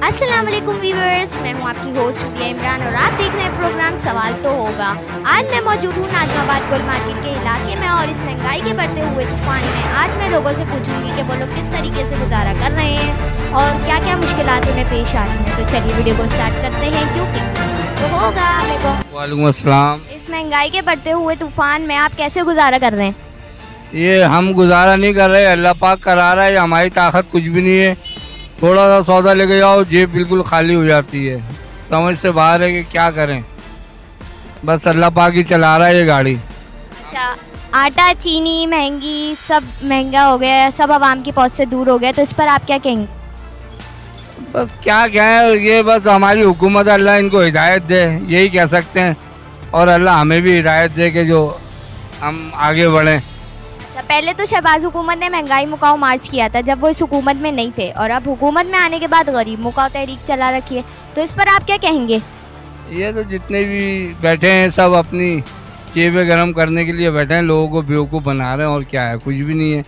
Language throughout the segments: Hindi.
अस्सलाम वालेकुम व्यूअर्स, मैं हूं आपकी होस्ट रुबिया इमरान और आप देख रहे हैं प्रोग्राम सवाल तो होगा। आज मैं मौजूद हूं नाजमाबाद गुल मार्केट के इलाके में और इस महंगाई के बढ़ते हुए तूफान में आज मैं लोगों से पूछूंगी कि वो लोग किस तरीके से गुजारा कर रहे हैं और क्या क्या मुश्किलात उन्हें पेश आ रही हैं। तो चलिए वीडियो को स्टार्ट करते हैं, क्योंकि तो होगा। वालेकुम अस्सलाम। इस महंगाई के बढ़ते हुए तूफान में आप कैसे गुजारा कर रहे हैं? ये हम गुजारा नहीं कर रहे, अल्लाह पाक करा रहा है, हमारी ताकत कुछ भी नहीं है। थोड़ा सा सौदा लेके जाओ, जेब बिल्कुल खाली हो जाती है, समझ से बाहर है कि क्या करें। बस अल्लाह पाक ही चला रहा है ये गाड़ी। अच्छा, आटा चीनी महंगी, सब महंगा हो गया है, सब आवाम की पहुंच से दूर हो गया, तो इस पर आप क्या कहेंगे? बस क्या है, ये बस हमारी हुकूमत, अल्लाह इनको हिदायत दे, यही कह सकते हैं। और अल्लाह हमें भी हिदायत दे कि जो हम आगे बढ़ें। अच्छा, पहले तो शहबाज हुकूमत ने महंगाई मुकाओ मार्च किया था जब वो इस हुकूमत में नहीं थे, और अब हुकूमत में आने के बाद गरीब मुकाओ तहरीक चला रखी है, तो इस पर आप क्या कहेंगे? ये तो जितने भी बैठे हैं सब अपनी जेबें गर्म करने के लिए बैठे हैं, लोगों को बेवकूफ़ बना रहे हैं, और क्या है, कुछ भी नहीं है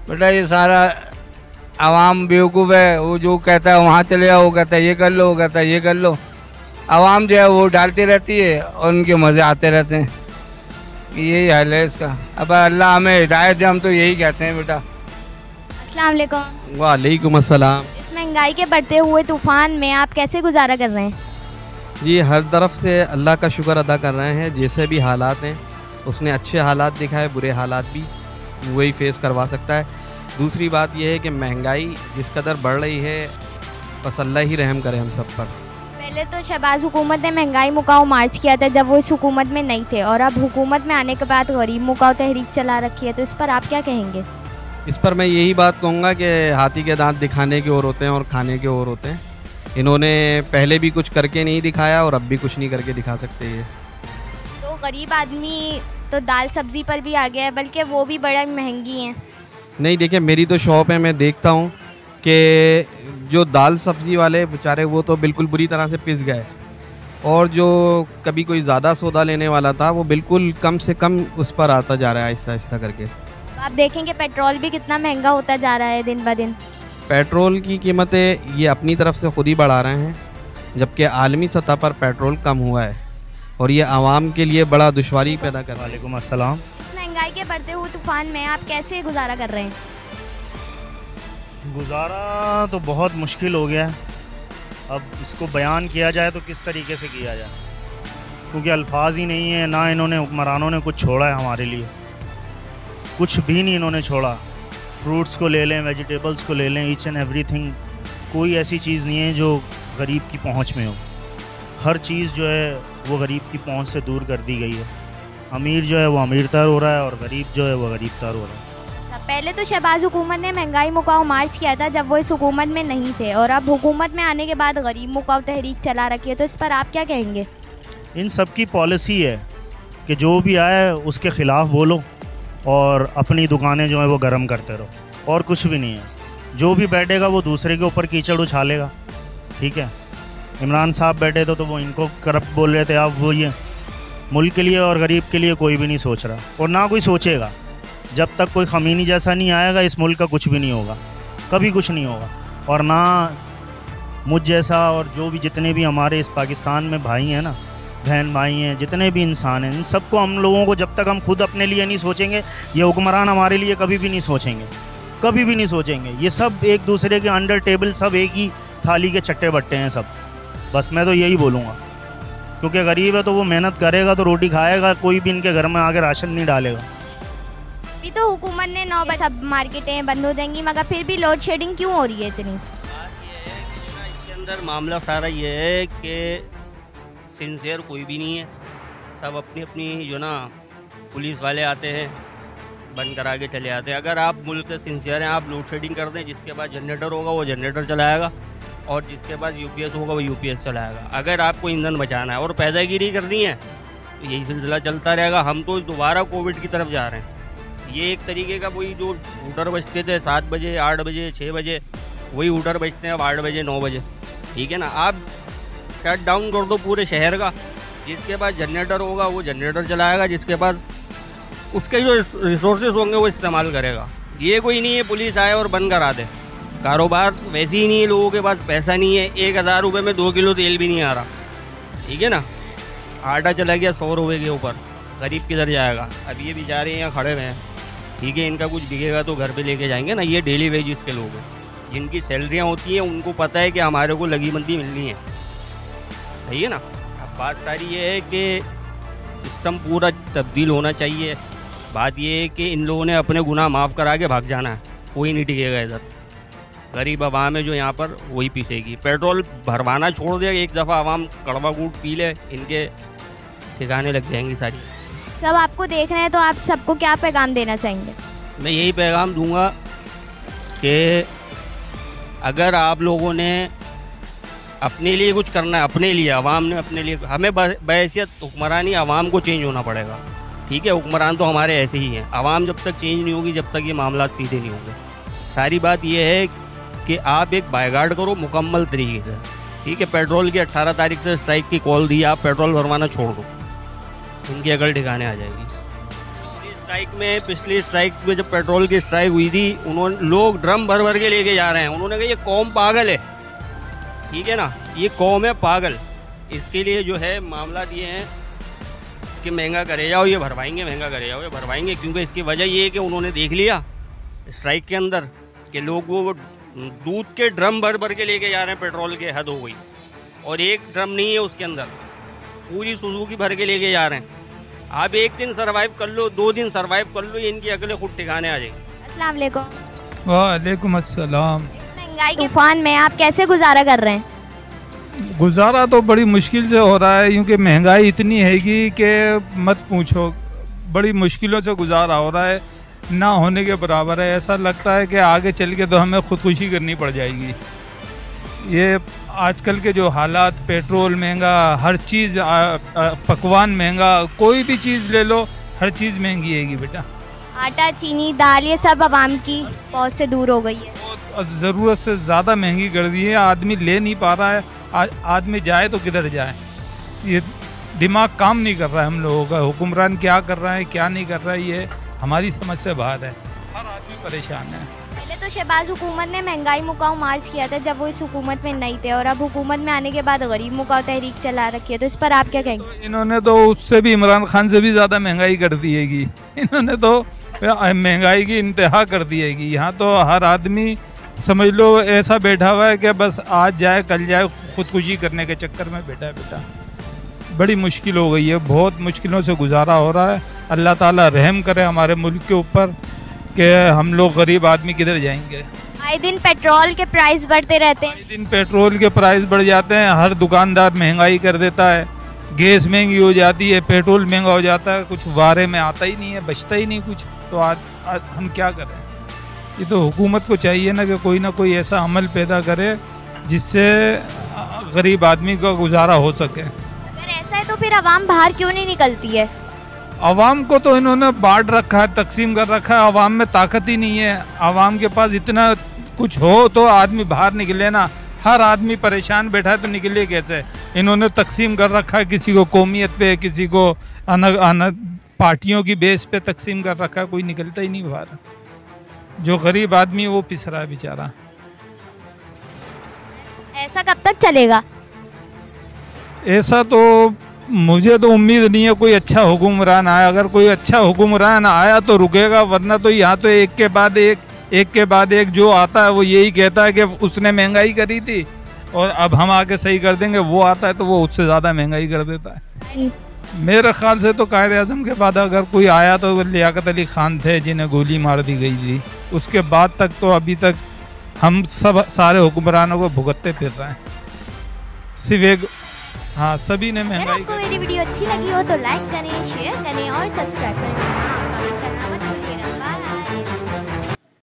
बेटा। ये सारा आवाम बेवकूफ़ है, वो जो कहता है वहाँ चले जाओ, वो कहता है ये कर लो, वो कहता है ये कर लो। आवाम जो है वो डालती रहती है और उनके मज़े आते रहते हैं। यही हाल है इसका। अब अल्लाह हमें हिदायत दे, हम तो यही कहते हैं बेटा। अस्सलाम वालेकुम। वालेकुम अस्सलाम। इस महंगाई के बढ़ते हुए तूफान में आप कैसे गुजारा कर रहे हैं? जी, हर तरफ से अल्लाह का शुक्र अदा कर रहे हैं। जैसे भी हालात हैं, उसने अच्छे हालात दिखाए, बुरे हालात भी वही फेस करवा सकता है। दूसरी बात यह है कि महंगाई जिस कदर बढ़ रही है, बस अल्लाह ही रहम करे हम सब पर। पहले तो शहबाज हुकूमत ने महंगाई मुकाओ मार्च किया था जब वो इस हुकूमत में नहीं थे, और अब हुकूमत में आने के बाद गरीब मुकाओ तहरीक चला रखी है, तो इस पर आप क्या कहेंगे? इस पर मैं यही बात कहूँगा कि हाथी के दांत दिखाने के और होते हैं और खाने के और होते हैं। इन्होंने पहले भी कुछ करके नहीं दिखाया और अब भी कुछ नहीं करके दिखा सकते। ये तो गरीब आदमी तो दाल सब्ज़ी पर भी आ गया है, बल्कि वो भी बड़ा महंगी हैं। नहीं, देखिए मेरी तो शॉप है, मैं देखता हूँ कि जो दाल सब्ज़ी वाले बेचारे वो तो बिल्कुल बुरी तरह से पिस गए, और जो कभी कोई ज़्यादा सौदा लेने वाला था वो बिल्कुल कम से कम उस पर आता जा रहा है आहिस्ता आहिस्ता करके। आप देखेंगे पेट्रोल भी कितना महंगा होता जा रहा है दिन ब दिन। पेट्रोल की कीमतें ये अपनी तरफ से ख़ुद ही बढ़ा रहे हैं, जबकि आलमी सतह पर पेट्रोल कम हुआ है, और ये आवाम के लिए बड़ा दुश्वारी पैदा कर रहा है। वालेकुम अस्सलाम। इस महंगाई के बढ़ते हुए तूफान में आप कैसे गुजारा कर रहे हैं? गुजारा तो बहुत मुश्किल हो गया है। अब इसको बयान किया जाए तो किस तरीके से किया जाए, क्योंकि अल्फाज ही नहीं है। ना इन्होंने हुक्मरानों ने कुछ छोड़ा है हमारे लिए, कुछ भी नहीं इन्होंने छोड़ा। फ्रूट्स को ले लें, वेजिटेबल्स को ले लें, ईच एंड एवरीथिंग, कोई ऐसी चीज़ नहीं है जो गरीब की पहुंच में हो। हर चीज़ जो है वो गरीब की पहुंच से दूर कर दी गई है। अमीर जो है वो अमीर तर हो रहा है और गरीब जो है वो गरीब तर हो रहा है। पहले तो शहबाज हुकूमत ने महंगाई मुकाओ मार्च किया था जब वो इस हुकूमत में नहीं थे, और अब हुकूमत में आने के बाद गरीब मुकाओ तहरीक चला रखी है, तो इस पर आप क्या कहेंगे? इन सब की पॉलिसी है कि जो भी आए उसके ख़िलाफ़ बोलो और अपनी दुकानें जो है वो गर्म करते रहो, और कुछ भी नहीं है। जो भी बैठेगा वो दूसरे के ऊपर कीचड़ उछालेगा। ठीक है, इमरान साहब बैठे थे तो वो इनको करप्ट बोल रहे थे। अब वो ये मुल्क के लिए और गरीब के लिए कोई भी नहीं सोच रहा, और ना कोई सोचेगा। जब तक कोई खमीनी जैसा नहीं आएगा, इस मुल्क का कुछ भी नहीं होगा, कभी कुछ नहीं होगा। और ना मुझ जैसा और जो भी जितने भी हमारे इस पाकिस्तान में भाई हैं ना, बहन भाई हैं, जितने भी इंसान हैं, इन सबको, हम लोगों को, जब तक हम खुद अपने लिए नहीं सोचेंगे, ये हुक्मरान हमारे लिए कभी भी नहीं सोचेंगे, कभी भी नहीं सोचेंगे। ये सब एक दूसरे के अंडर टेबल, सब एक ही थाली के चट्टे बट्टे हैं सब। बस मैं तो यही बोलूँगा, क्योंकि गरीब है तो वो मेहनत करेगा तो रोटी खाएगा, कोई भी इनके घर में आके राशन नहीं डालेगा। अभी तो हुकूमत ने 9 बजे सब मार्केटें बंद हो जाएंगी, मगर फिर भी लोड शेडिंग क्यों हो रही है इतनी? बात ये है कि जो ना इसके अंदर मामला सारा ये है कि सिंसियर कोई भी नहीं है। सब अपनी अपनी जो ना पुलिस वाले आते हैं, बंद करा के चले आते हैं। अगर आप मुल्क से सिंसियर हैं, आप लोड शेडिंग कर दें, जिसके बाद जनरेटर होगा वो जनरेटर चलाएगा, और जिसके बाद यूपीएस होगा वो यूपीएस चलाएगा। अगर आपको ईंधन बचाना है और पैदागिरी करनी है तो यही सिलसिला चलता रहेगा। हम तो दोबारा कोविड की तरफ जा रहे हैं। ये एक तरीके का, वही जो हूटर बजते थे 7 बजे, 8 बजे, 6 बजे, वही हूटर बजते हैं अब 8 बजे, 9 बजे। ठीक है ना, आप शट डाउन कर दो पूरे शहर का, जिसके पास जनरेटर होगा वो जनरेटर चलाएगा, जिसके पास उसके जो रिसोर्सेज होंगे वो इस्तेमाल करेगा। ये कोई नहीं है पुलिस आए और बंद करा दे। कारोबार वैसे ही नहीं है, लोगों के पास पैसा नहीं है। 1000 रुपये में 2 किलो तेल भी नहीं आ रहा, ठीक है ना। आटा चला गया 100 रुपये के ऊपर, गरीब किधर जाएगा। अब ये बेचारे यहाँ खड़े हुए हैं, ठीक है, इनका कुछ बिकेगा तो घर पे लेके जाएंगे ना। ये डेली वेजेस के लोग हैं, जिनकी सैलरियाँ होती हैं, उनको पता है कि हमारे को लगी मंदी मिलनी है, सही है ना। अब बात सारी ये है कि सिस्टम पूरा तब्दील होना चाहिए। बात ये है कि इन लोगों ने अपने गुनाह माफ़ करा के भाग जाना है, कोई नहीं टिकेगा इधर। गरीब आवाम है जो यहाँ पर, वही पीसेगी। पेट्रोल भरवाना छोड़ दे, एक दफ़ा आवाम कड़वा कूट पी ले, इनके ठिकाने लग जाएंगी सारी। सब आपको देख रहे हैं तो आप सबको क्या पैगाम देना चाहेंगे? मैं यही पैगाम दूंगा कि अगर आप लोगों ने अपने लिए कुछ करना है, अपने लिए, आवाम ने अपने लिए, हमें बहैसियत हुक्मरानी आवाम को चेंज होना पड़ेगा, ठीक है। हुक्मरान तो हमारे ऐसे ही हैं, आवाम जब तक चेंज नहीं होगी, जब तक ये मामला सीधे नहीं होंगे। सारी बात ये है कि आप एक बायगार्ड करो मुकम्मल तरीके से, ठीक है। पेट्रोल की 18 तारीख से स्ट्राइक की कॉल दी, आप पेट्रोल भरवाना छोड़ दो, इनकी अकल ठिकाने आ जाएगी। पिछली स्ट्राइक में जब पेट्रोल की स्ट्राइक हुई थी, उन्होंने लोग ड्रम भर भर के लेके जा रहे हैं। उन्होंने कहा ये कौम पागल है, ठीक है ना, ये कौम है पागल। इसके लिए जो है मामला दिए हैं कि महंगा करे जाओ, ये भरवाएंगे, महंगा करे जाओ, ये भरवाएंगे। क्योंकि इसकी वजह ये है कि उन्होंने देख लिया स्ट्राइक के अंदर कि लोग वो दूध के ड्रम भर भर के लेके जा रहे हैं, पेट्रोल के हद हो गई। और एक ड्रम नहीं है उसके अंदर, पूरी सुजुकी भर के लेके जा रहे हैं। आप एक दिन सरवाइव कर लो, 2 दिन सरवाइव कर लो, इनकी अगले खुद ठिकाने आ जाएगी। अस्सलाम वालेकुम। वालेकुम अस्सलाम। इस महंगाई के तूफान में आप कैसे गुजारा कर रहे हैं? गुजारा तो बड़ी मुश्किल से हो रहा है, क्योंकि महंगाई इतनी हैगी कि मत पूछो। बड़ी मुश्किलों से गुजारा हो रहा है, ना होने के बराबर है। ऐसा लगता है कि आगे चल के तो हमें खुदकुशी करनी पड़ जाएगी। ये आजकल के जो हालात, पेट्रोल महंगा, हर चीज़, पकवान महंगा, कोई भी चीज़ ले लो, हर चीज़ महंगी हैगी बेटा। आटा, चीनी, दाल, ये सब आवाम की पहुंच से दूर हो गई है, ज़रूरत से ज़्यादा महंगी कर दी है। आदमी ले नहीं पा रहा है, आदमी जाए तो किधर जाए, ये दिमाग काम नहीं कर रहा है हम लोगों का। हुक्मरान क्या कर रहा है, क्या नहीं कर रहा है, ये हमारी समझ से बाहर है। हर आदमी परेशान है। पहले तो शहबाज हुकूमत ने महंगाई मुकाओ मार्च किया था जब वो इस हुकूमत में नहीं थे, और अब हुकूमत में आने के बाद गरीब मुकाओ तहरीक चला रखी है, तो इस पर आप क्या कहेंगे? तो इन्होंने तो उससे भी, इमरान खान से भी ज़्यादा महंगाई कर दी हैगी। इन्होंने तो महंगाई की इंतहा कर दी हैगी। यहाँ तो हर आदमी समझ लो ऐसा बैठा हुआ है कि बस आज जाए कल जाए, खुदकुशी करने के चक्कर में बैठा है बेटा। बड़ी मुश्किल हो गई है, बहुत मुश्किलों से गुजारा हो रहा है। अल्लाह ताला रहम करे हमारे मुल्क के ऊपर कि हम लोग गरीब आदमी किधर जाएंगे। आए दिन पेट्रोल के प्राइस बढ़ते रहते हैं। आए दिन पेट्रोल के प्राइस बढ़ जाते हैं, हर दुकानदार महंगाई कर देता है। गैस महंगी हो जाती है, पेट्रोल महंगा हो जाता है, कुछ वारे में आता ही नहीं है, बचता ही नहीं कुछ। तो आज हम क्या करें? ये तो हुकूमत को चाहिए ना कोई ऐसा अमल पैदा करे जिससे गरीब आदमी का गुजारा हो सके। अगर ऐसा है तो फिर आवाम बाहर क्यों नहीं निकलती है? आवाम को तो इन्होंने बांट रखा है, तकसीम कर रखा है। आवाम में ताकत ही नहीं है। आवाम के पास इतना कुछ हो तो आदमी बाहर निकले ना। हर आदमी परेशान बैठा है तो निकले कैसे? इन्होंने तकसीम कर रखा है, किसी को कौमियत पे, किसी को पार्टियों की बेस पे तकसीम कर रखा है। कोई निकलता ही नहीं बाहर। जो गरीब आदमी है वो पिस रहा है बेचारा। ऐसा कब तक चलेगा? ऐसा तो मुझे तो उम्मीद नहीं है कोई अच्छा हुक्मरान आया। अगर कोई अच्छा हुक्मरान आया तो रुकेगा, वरना तो यहाँ तो एक के बाद एक जो आता है वो यही कहता है कि उसने महंगाई करी थी और अब हम आके सही कर देंगे। वो आता है तो वो उससे ज़्यादा महंगाई कर देता है। मेरे ख्याल से तो कायद आज़म के बाद अगर कोई आया तो लियाकत अली खान थे, जिन्हें गोली मार दी गई थी। उसके बाद तक तो अभी तक हम सब सारे हुक्मरानों को भुगतते फिर रहे हैं। सिर्फ एक, हाँ, सभी ने अगर महंगाई। आपको मेरी वीडियो अच्छी लगी हो तो लाइक करें, शेयर करें और सब्सक्राइब करें।